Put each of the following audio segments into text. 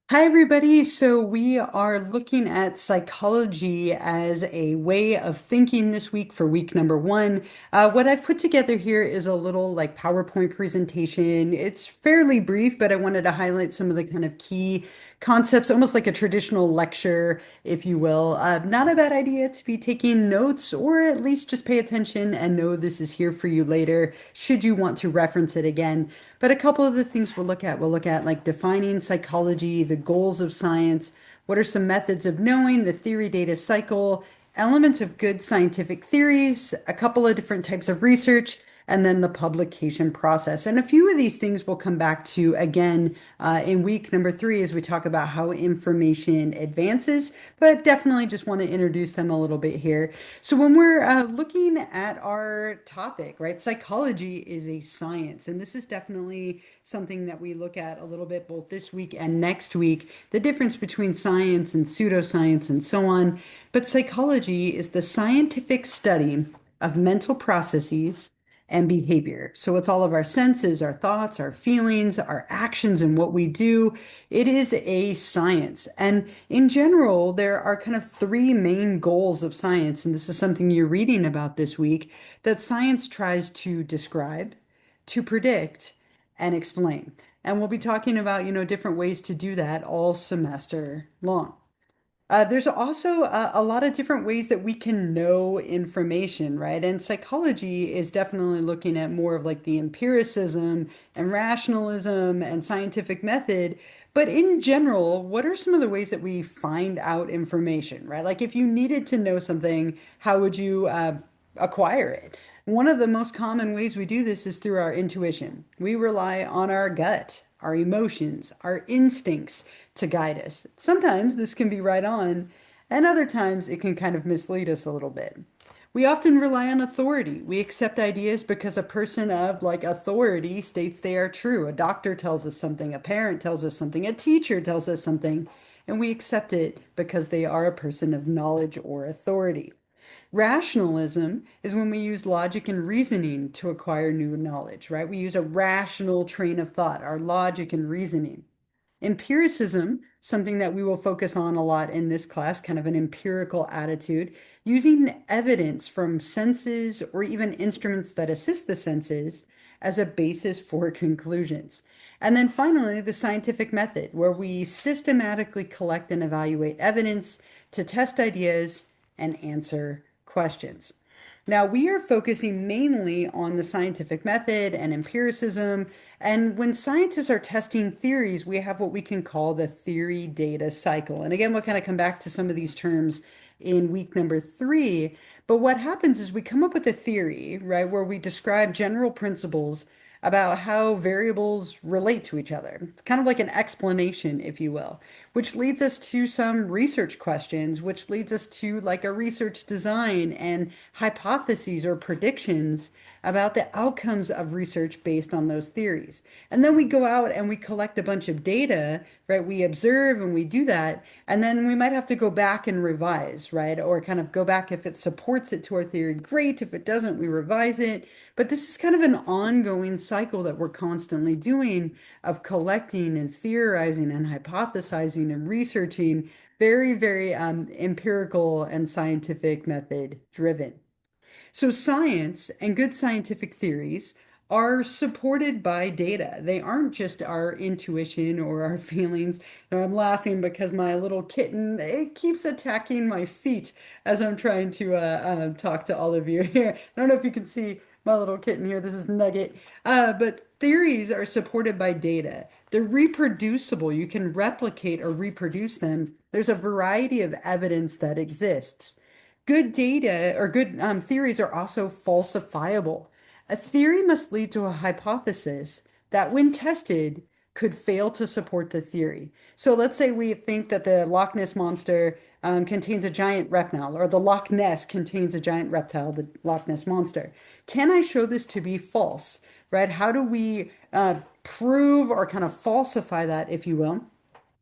Hi, everybody. So, we are looking at psychology as a way of thinking this week for week number one. What I've put together here is a little like PowerPoint presentation. It's fairly brief, but I wanted to highlight some of the kind of key concepts, almost like a traditional lecture, if you will. Not a bad idea to be taking notes or at least just pay attention and know this is here for you later, should you want to reference it again. But a couple of the things we'll look at like defining psychology, the goals of science, what are some methods of knowing, the theory data cycle, elements of good scientific theories, a couple of different types of research, and then the publication process. And a few of these things we'll come back to again in week number three as we talk about how information advances, but definitely just want to introduce them a little bit here. So when we're looking at our topic, right, psychology is a science, and this is definitely something that we look at a little bit both this week and next week, the difference between science and pseudoscience and so on. But psychology is the scientific study of mental processes and behavior. So it's all of our senses, our thoughts, our feelings, our actions, and what we do. It is a science. And in general, there are kind of three main goals of science. And this is something you're reading about this week that science tries to describe, to predict, and explain. And we'll be talking about, different ways to do that all semester long. There's also a lot of different ways that we can know information, right? And psychology is definitely looking at more of like the empiricism and rationalism and scientific method. But in general, what are some of the ways that we find out information, right? Like if you needed to know something, how would you acquire it? One of the most common ways we do this is through our intuition. We rely on our gut, our emotions, our instincts to guide us. Sometimes this can be right on, and other times it can kind of mislead us a little bit. We often rely on authority. We accept ideas because a person of like authority states they are true. A doctor tells us something, a parent tells us something, a teacher tells us something, and we accept it because they are a person of knowledge or authority. Rationalism is when we use logic and reasoning to acquire new knowledge, right? We use a rational train of thought, our logic and reasoning. Empiricism, something that we will focus on a lot in this class, kind of an empirical attitude, using evidence from senses or even instruments that assist the senses as a basis for conclusions. And then finally, the scientific method, where we systematically collect and evaluate evidence to test ideas and answer questions. Now, we are focusing mainly on the scientific method and empiricism. And when scientists are testing theories, we have what we can call the theory data cycle. And again, we'll kind of come back to some of these terms in week number three. But what happens is we come up with a theory, right, where we describe general principles about how variables relate to each other. It's kind of like an explanation, if you will, which leads us to some research questions, which leads us to like a research design and hypotheses or predictions about the outcomes of research based on those theories. And then we go out and we collect a bunch of data, right? We observe and we do that, and then we might have to go back and revise, right? Or kind of go back if it supports it to our theory, great. If it doesn't, we revise it. But this is kind of an ongoing cycle that we're constantly doing of collecting and theorizing and hypothesizing and researching, very, very empirical and scientific method driven. So science and good scientific theories are supported by data. They aren't just our intuition or our feelings. And I'm laughing because my little kitten, it keeps attacking my feet as I'm trying to talk to all of you here. I don't know if you can see my little kitten here. This is Nugget. But theories are supported by data. They're reproducible. You can replicate or reproduce them. There's a variety of evidence that exists. Good data or good theories are also falsifiable. A theory must lead to a hypothesis that, when tested, could fail to support the theory. So let's say we think that the Loch Ness monster contains a giant reptile, or the Loch Ness contains a giant reptile, the Loch Ness monster. Can I show this to be false, right? How do we prove or kind of falsify that, if you will?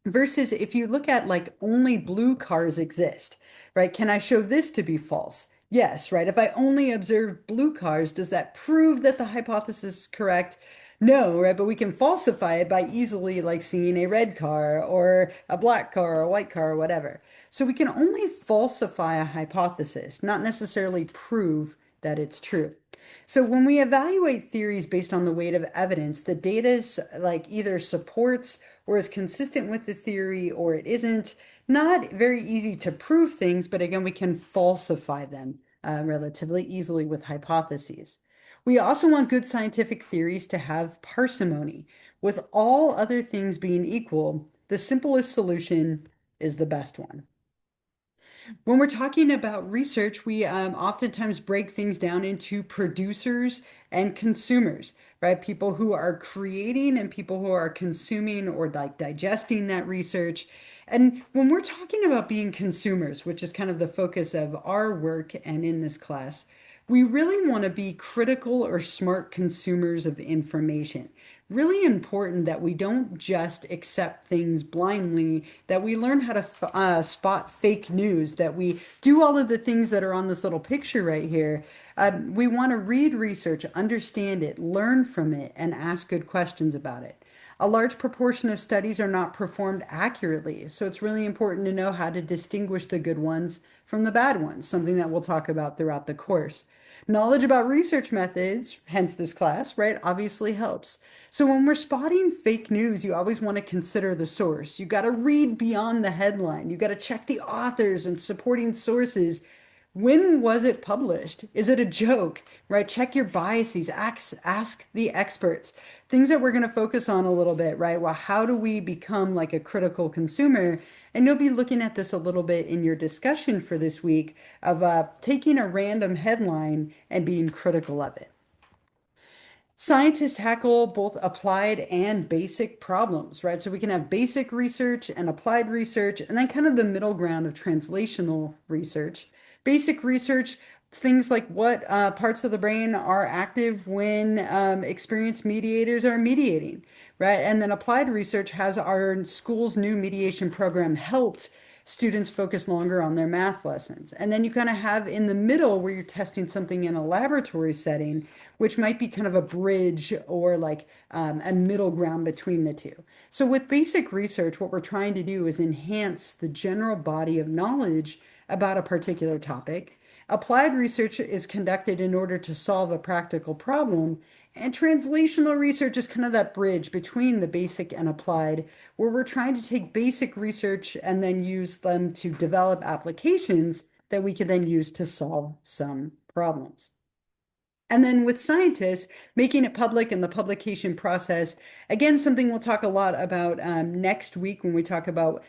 Versus if you look at like only blue cars exist, right? Can I show this to be false? Yes, right. If I only observe blue cars, does that prove that the hypothesis is correct? No, right? But we can falsify it by easily like seeing a red car or a black car or a white car or whatever. So we can only falsify a hypothesis, not necessarily prove that it's true. So when we evaluate theories based on the weight of evidence, the data is like either supports or is consistent with the theory or it isn't. Not very easy to prove things, but again, we can falsify them relatively easily with hypotheses. We also want good scientific theories to have parsimony. With all other things being equal, the simplest solution is the best one. When we're talking about research, we oftentimes break things down into producers and consumers, right? People who are creating and people who are consuming or like digesting that research. And when we're talking about being consumers, which is kind of the focus of our work and in this class, we really want to be critical or smart consumers of information. Really important that we don't just accept things blindly, that we learn how to spot fake news, that we do all of the things that are on this little picture right here. We want to read research, understand it, learn from it, and ask good questions about it. A large proportion of studies are not performed accurately, so it's really important to know how to distinguish the good ones from the bad ones, something that we'll talk about throughout the course. Knowledge about research methods, hence this class, right, obviously helps. So when we're spotting fake news, you always want to consider the source. You got to read beyond the headline. You got to check the authors and supporting sources. When was it published? Is it a joke? Right? Check your biases. Ask the experts. Things that we're going to focus on a little bit, right? Well, how do we become like a critical consumer? And you'll be looking at this a little bit in your discussion for this week of taking a random headline and being critical of it. Scientists tackle both applied and basic problems, right? So we can have basic research and applied research, and then kind of the middle ground of translational research. Basic research, things like what parts of the brain are active when experience mediators are mediating, right? And then applied research has our school's new mediation program helped students focus longer on their math lessons. And then you kind of have in the middle where you're testing something in a laboratory setting, which might be kind of a bridge or like a middle ground between the two. So with basic research, what we're trying to do is enhance the general body of knowledge about a particular topic. Applied research is conducted in order to solve a practical problem, and translational research is kind of that bridge between the basic and applied, where we're trying to take basic research and then use them to develop applications that we can then use to solve some problems. And then with scientists, making it public and the publication process, again, something we'll talk a lot about next week when we talk about,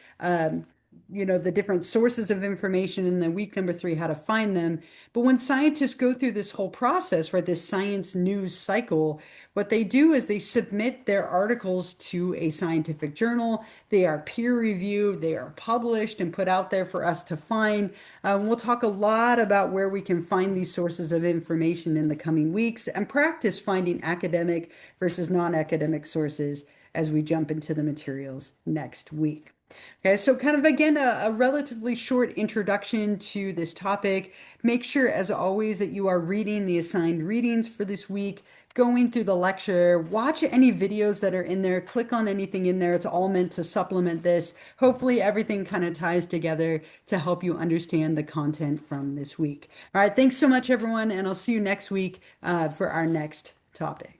the different sources of information and then week number 3, how to find them. But when scientists go through this whole process, right, this science news cycle, what they do is they submit their articles to a scientific journal. They are peer reviewed, they are published and put out there for us to find. We'll talk a lot about where we can find these sources of information in the coming weeks and practice finding academic versus non-academic sources as we jump into the materials next week. Okay, so kind of again, a relatively short introduction to this topic. Make sure, as always, that you are reading the assigned readings for this week, going through the lecture, watch any videos that are in there, click on anything in there. It's all meant to supplement this. Hopefully, everything kind of ties together to help you understand the content from this week. All right, thanks so much, everyone, and I'll see you next week for our next topic.